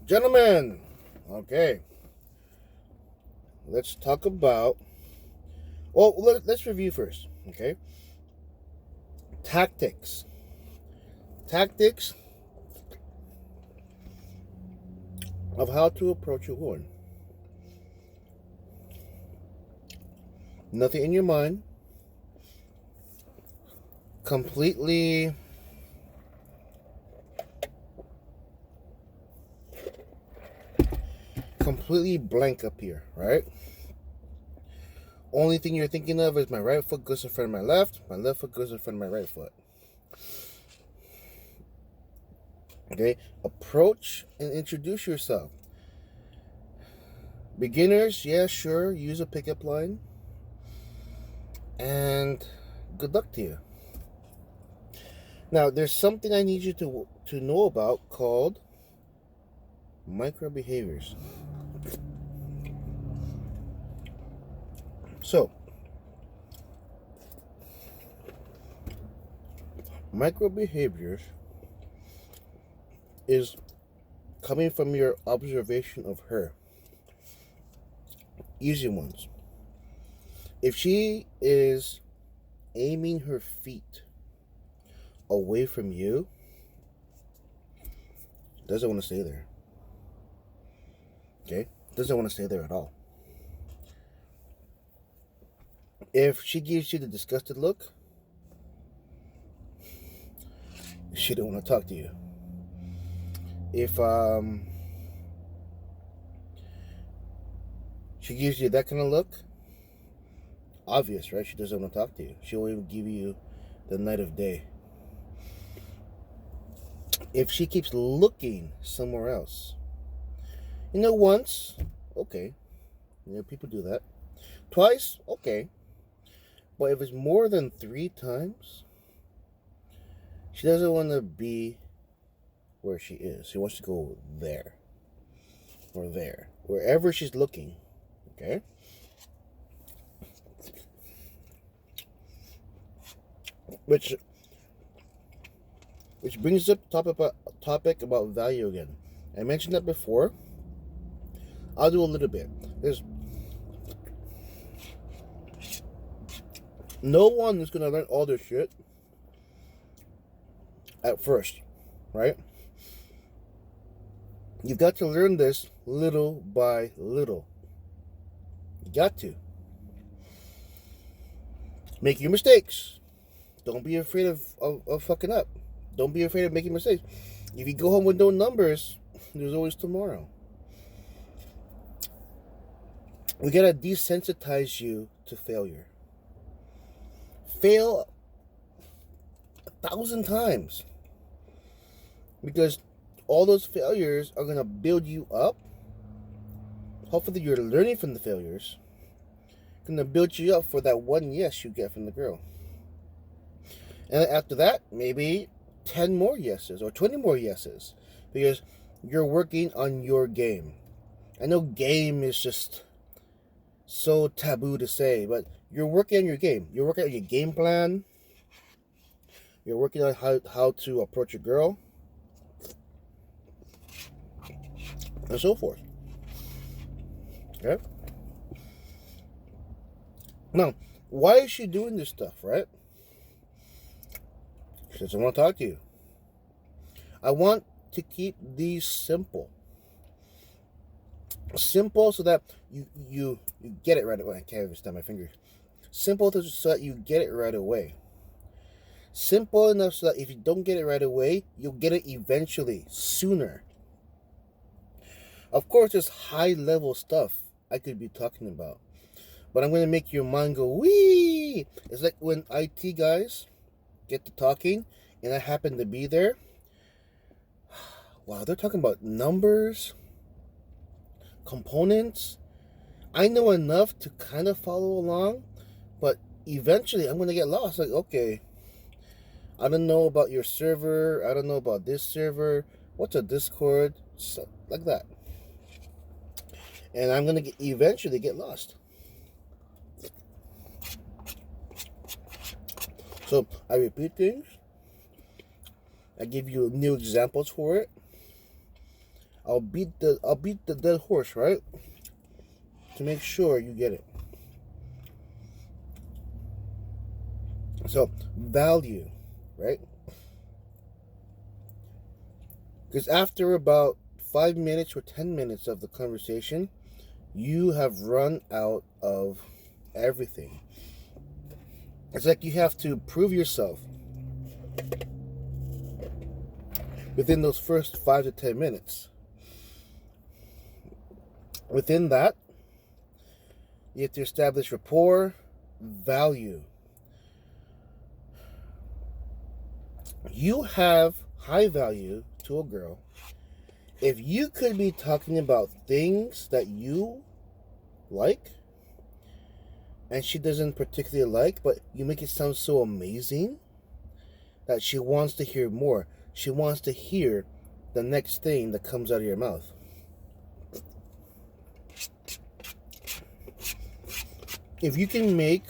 Gentlemen, okay, let's talk about. Well, let's review first, okay? Tactics. Tactics of how to approach a woman. Nothing in your mind. Completely blank up here, right? Only thing you're thinking of is my right foot goes in front of my left foot goes in front of my right foot. Okay? Approach and introduce yourself. Beginners, yeah, sure, use a pickup line. And good luck to you. Now, there's something I need you to know about called micro behaviors. So, micro behaviors is coming from your observation of her. Easy ones. If she is aiming her feet away from you, doesn't want to stay there. Okay? Doesn't want to stay there at all. If she gives you the disgusted look, she don't want to talk to you. If she gives you that kind of look, obvious, right? She doesn't want to talk to you. She won't even give you the night of day. If she keeps looking somewhere else, once, okay, people do that. Twice, okay. But if it's more than 3 times, she doesn't want to be where she is. She wants to go there or there, wherever she's looking. Okay? Which brings up topic about value again. I mentioned that before. I'll do a little bit. There's no one is gonna learn all this shit at first, right? You've got to learn this little by little. You got to. Make your mistakes. Don't be afraid of fucking up. Don't be afraid of making mistakes. If you go home with no numbers, there's always tomorrow. We gotta desensitize you to failure. Fail 1,000 times. Because all those failures are gonna build you up. Hopefully you're learning from the failures. Gonna build you up for that one yes you get from the girl. And after that, maybe 10 more yeses or 20 more yeses. Because you're working on your game. I know game is just so taboo to say, but you're working on your game. You're working on your game plan. You're working on how to approach a girl. And so forth. Okay? Now, why is she doing this stuff, right? She doesn't want to talk to you. I want to keep these simple. Simple so that you get it right away. I can't even stand my fingers. Simple so that you get it right away. Simple enough so that if you don't get it right away, you'll get it eventually, sooner. Of course, there's high-level stuff I could be talking about. But I'm going to make your mind go, wee! It's like when IT guys get to talking, and I happen to be there. Wow, they're talking about numbers, components. I know enough to kind of follow along, but eventually I'm going to get lost. Like, okay, I don't know about your server. I don't know about this server. What's a Discord? So, like that. And I'm going to eventually get lost. So I repeat things. I give you new examples for it. I'll beat the dead horse, right? To make sure you get it. So value, right? Because after about 5 minutes or 10 minutes of the conversation, you have run out of everything. It's like you have to prove yourself within those first 5 to 10 minutes. Within that, you have to establish rapport, value. You have high value to a girl if you could be talking about things that you like and she doesn't particularly like, but you make it sound so amazing that she wants to hear more. She wants to hear the next thing that comes out of your mouth. If you can make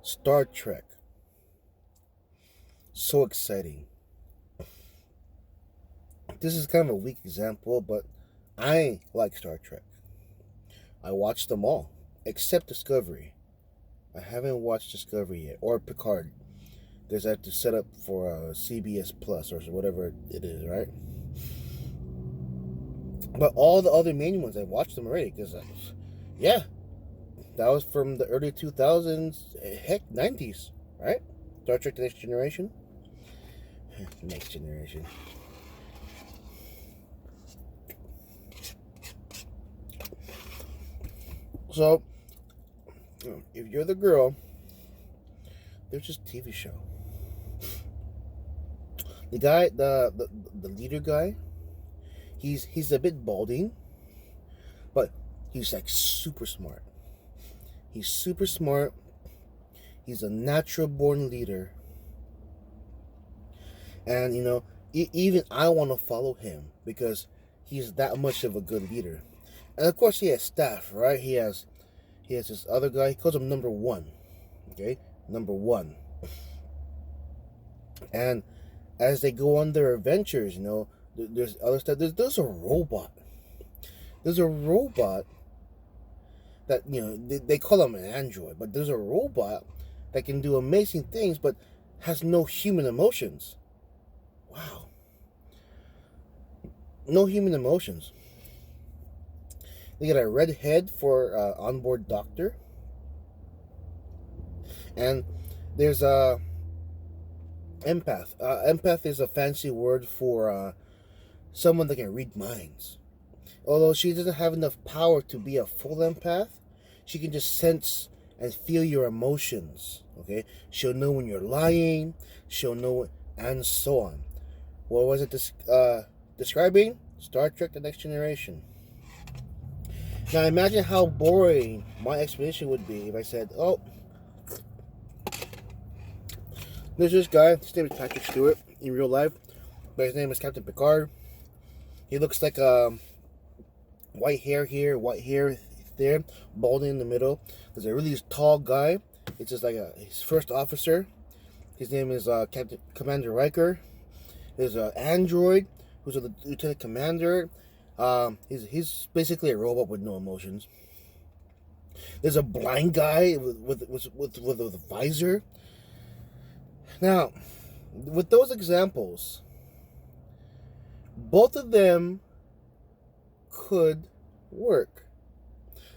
Star Trek so exciting. This is kind of a weak example, but I like Star Trek. I watched them all, except Discovery. I haven't watched Discovery yet, or Picard. There's that to set up for CBS Plus or whatever it is, right? But all the other main ones, I watched them already because, yeah, that was from the early 2000s, heck, 90s, right? Star Trek: The Next Generation. Next Generation. So, if you're the girl, there's just TV show. The guy, the leader guy, he's a bit balding, but he's like super smart. He's super smart. He's a natural born leader. And even I want to follow him because he's that much of a good leader. And of course he has staff, right? He has this other guy. He calls him number one. Okay, number one. And as they go on their adventures, there's other stuff. There's a robot. There's a robot that they call him an android, but there's a robot that can do amazing things, but has no human emotions. Wow. No human emotions. They got a red head for onboard doctor. And there's a empath. Empath is a fancy word for someone that can read minds. Although she doesn't have enough power to be a full empath, she can just sense and feel your emotions. Okay? She'll know when you're lying. She'll know, and so on. What was it describing? Star Trek: The Next Generation. Now imagine how boring my explanation would be if I said, oh, there's this guy, his name is Patrick Stewart in real life, but his name is Captain Picard. He looks like white hair here, white hair there, balding in the middle. There's a really tall guy. It's just like his first officer. His name is Captain Commander Riker. There's an android who's a lieutenant commander. He's basically a robot with no emotions. There's a blind guy with a visor. Now, with those examples, both of them could work.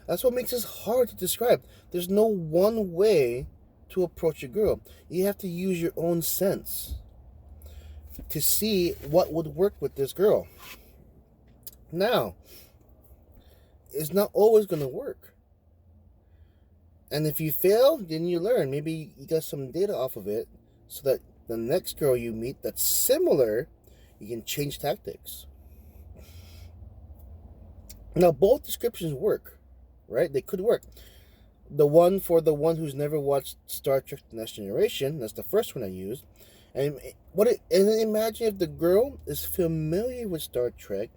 That's what makes this hard to describe. There's no one way to approach a girl. You have to use your own sense to see what would work with this girl. Now, it's not always going to work. And if you fail, then you learn. Maybe you got some data off of it so that the next girl you meet that's similar, you can change tactics. Now, both descriptions work, right? They could work. The one for the one who's never watched Star Trek: The Next Generation, that's the first one I used. And then imagine if the girl is familiar with Star Trek,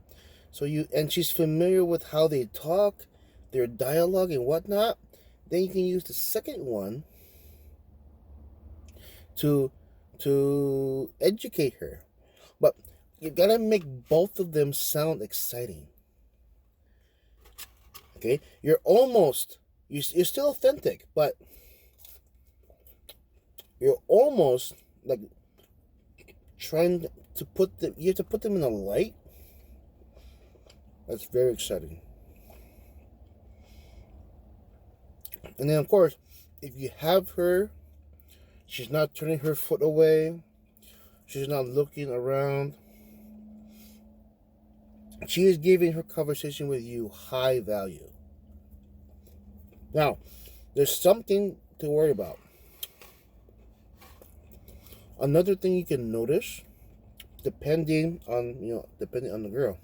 and she's familiar with how they talk, their dialogue and whatnot, then you can use the second one to to educate her. But you gotta make both of them sound exciting. Okay? You're still authentic, but you're almost like trying to put them, you have to put them in a light. That's very exciting. And then, of course, if you have her, she's not turning her foot away, she's not looking around, she is giving her conversation with you high value. Now, there's something to worry about. Another thing you can notice, depending on the girl,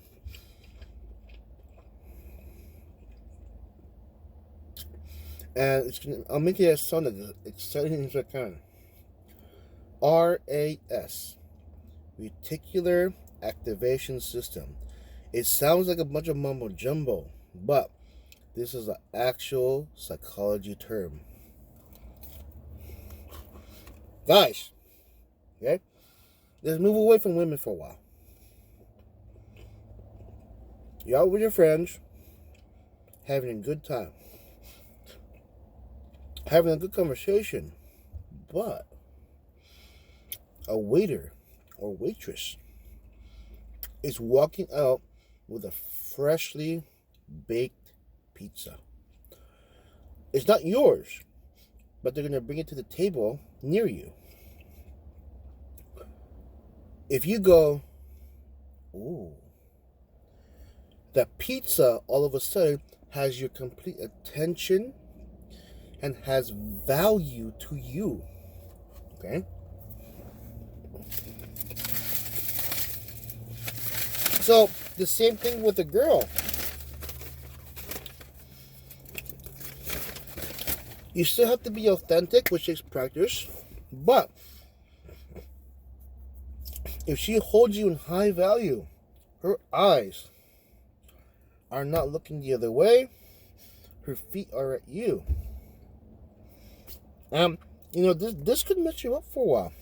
and I'll make it sound as exciting as I can. R.A.S, Reticular Activation System. It sounds like a bunch of mumbo jumbo, but this is an actual psychology term. Guys, okay? Let's move away from women for a while. You're out with your friends, having a good time, having a good conversation, but a waiter or waitress is walking out with a freshly baked pizza. It's not yours, but they're going to bring it to the table near you. If you go, ooh, the pizza all of a sudden has your complete attention and has value to you. Okay? So, the same thing with a girl. You still have to be authentic, which takes practice, but if she holds you in high value, her eyes are not looking the other way, her feet are at you. This could mess you up for a while.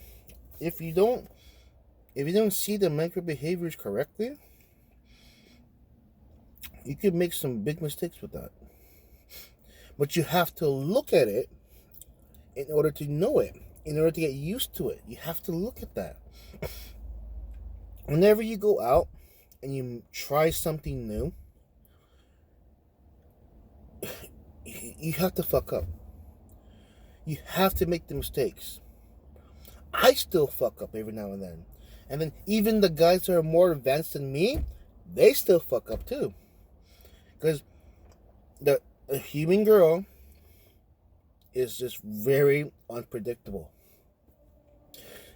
If you don't see the micro behaviors correctly, you could make some big mistakes with that. But you have to look at it in order to know it, in order to get used to it. You have to look at that. Whenever you go out and you try something new, you have to fuck up. You have to make the mistakes. I still fuck up every now and then. And then even the guys that are more advanced than me, they still fuck up too. Because a human girl is just very unpredictable.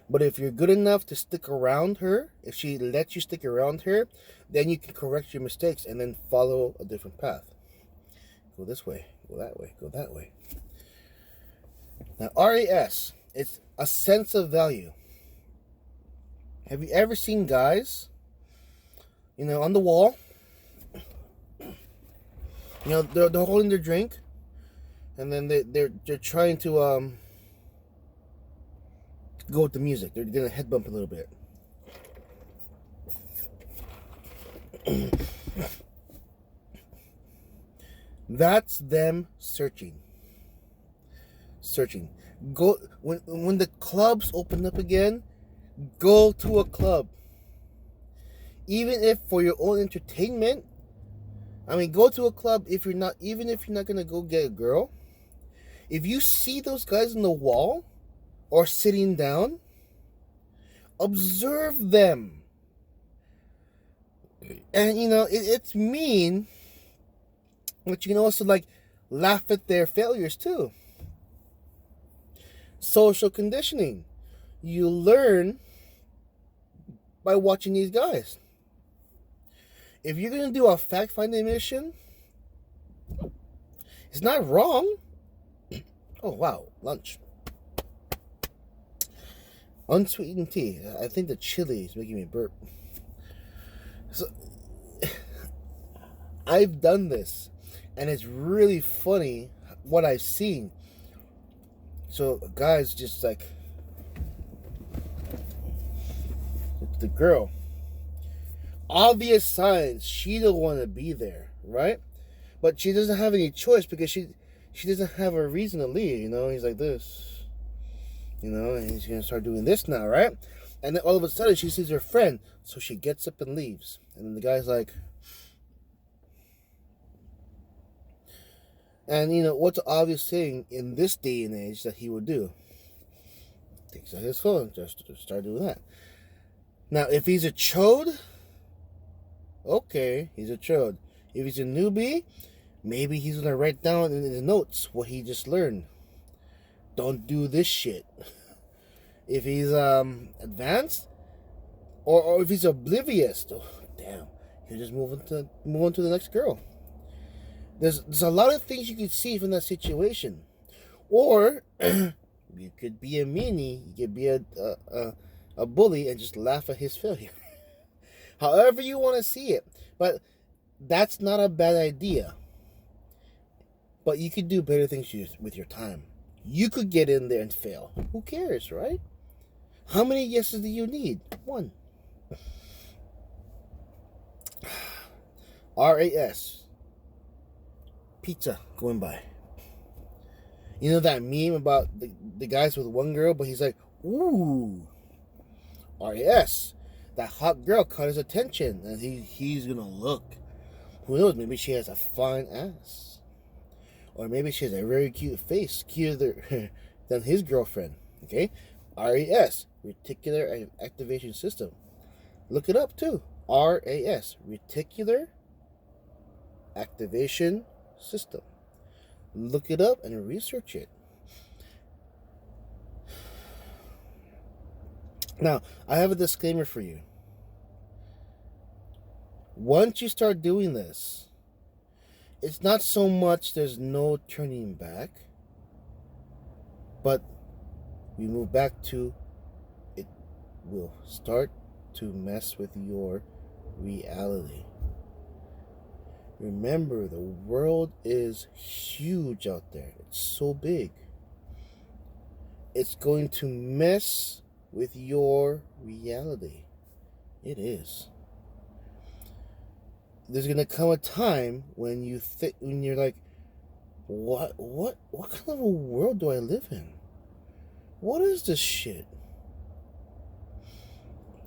But if you're good enough to stick around her, if she lets you stick around her, then you can correct your mistakes and then follow a different path. Go this way, go that way, go that way. Now, R.A.S, it's a sense of value. Have you ever seen guys, on the wall? They're holding their drink, and then they're trying to go with the music. They're gonna head bump a little bit. That's them searching. Go when the clubs open up again. Go to a club. Even if for your own entertainment. Go to a club even if you're not gonna go get a girl. If you see those guys on the wall or sitting down, observe them. And it's mean, but you can also laugh at their failures too. Social conditioning. You learn by watching these guys. If you're going to do a fact-finding mission, it's not wrong. Oh, wow. Lunch. Unsweetened tea. I think the chili is making me burp. So, I've done this, and it's really funny what I've seen. So, guys just the girl. Obvious signs she don't want to be there, right? But she doesn't have any choice because she doesn't have a reason to leave. He's like this, and he's gonna start doing this now, right? And then all of a sudden she sees her friend, so she gets up and leaves. And then the guy's like, and what's the obvious thing in this day and age that he would do? Takes out his phone, just to start doing that. Now, if he's a chode, okay, he's a chode. If he's a newbie, maybe he's gonna write down in his notes what he just learned. Don't do this shit. If he's advanced, or if he's oblivious, oh, damn, he'll just move on to the next girl. There's a lot of things you could see from that situation, or you could be a meanie, you could be a bully and just laugh at his failure. However you want to see it, but that's not a bad idea. But you could do better things with your time. You could get in there and fail. Who cares, right? How many yeses do you need? 1. R.A.S. Pizza going by. You know that meme about the guys with one girl, but he's like, ooh, R.A.S. That hot girl caught his attention, and he's gonna look. Who knows? Maybe she has a fine ass, or maybe she has a very cute face, cuter than his girlfriend. Okay, R.A.S. Reticular Activation System. Look it up too. R.A.S. Reticular Activation System. Look it up and research it. Now, I have a disclaimer for you. Once you start doing this, it's not so much there's no turning back, but we move back to it will start to mess with your reality. Remember, the world is huge out there. It's so big. It's going to mess with your reality. It is. There's gonna come a time when when you're like, what kind of a world do I live in? What is this shit?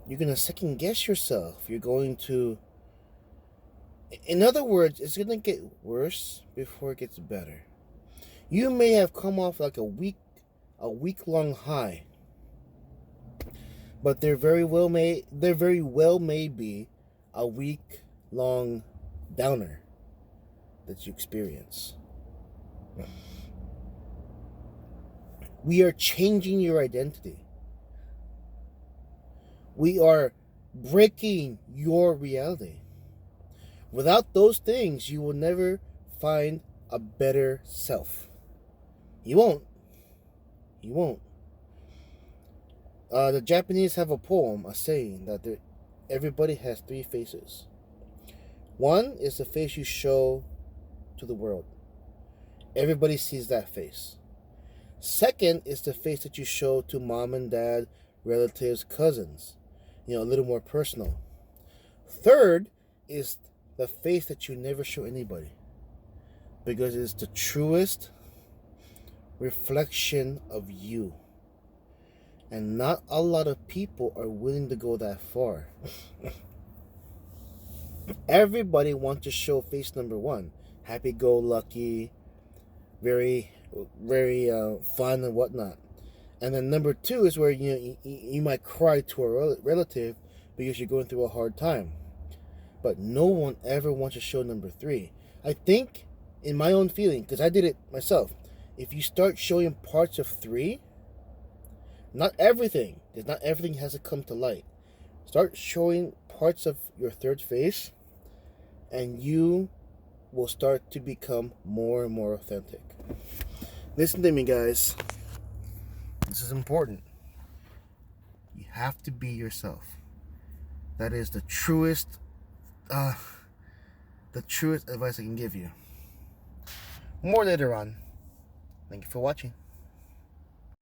You're gonna second guess yourself. You're going to, in other words, it's gonna get worse before it gets better. You may have come off like a week-long high, but there very well may be a week-long downer that you experience. We are changing your identity. We are breaking your reality. Without those things, you will never find a better self. You won't. You won't. The Japanese have a poem, a saying that everybody has 3 faces. One is the face you show to the world. Everybody sees that face. Second is the face that you show to mom and dad, relatives, cousins. A little more personal. Third is the face that you never show anybody, because it's the truest reflection of you. And not a lot of people are willing to go that far. Everybody wants to show face number 1. Happy-go-lucky, very, very fun and whatnot. And then number 2 is where you might cry to a relative because you're going through a hard time. But no one ever wants to show number 3. I think, in my own feeling, because I did it myself, if you start showing parts of 3, not everything, because not everything has to come to light. Start showing parts of your third face, and you will start to become more and more authentic. Listen to me, guys. This is important. You have to be yourself. That is the truest advice I can give you. More later on. Thank you for watching.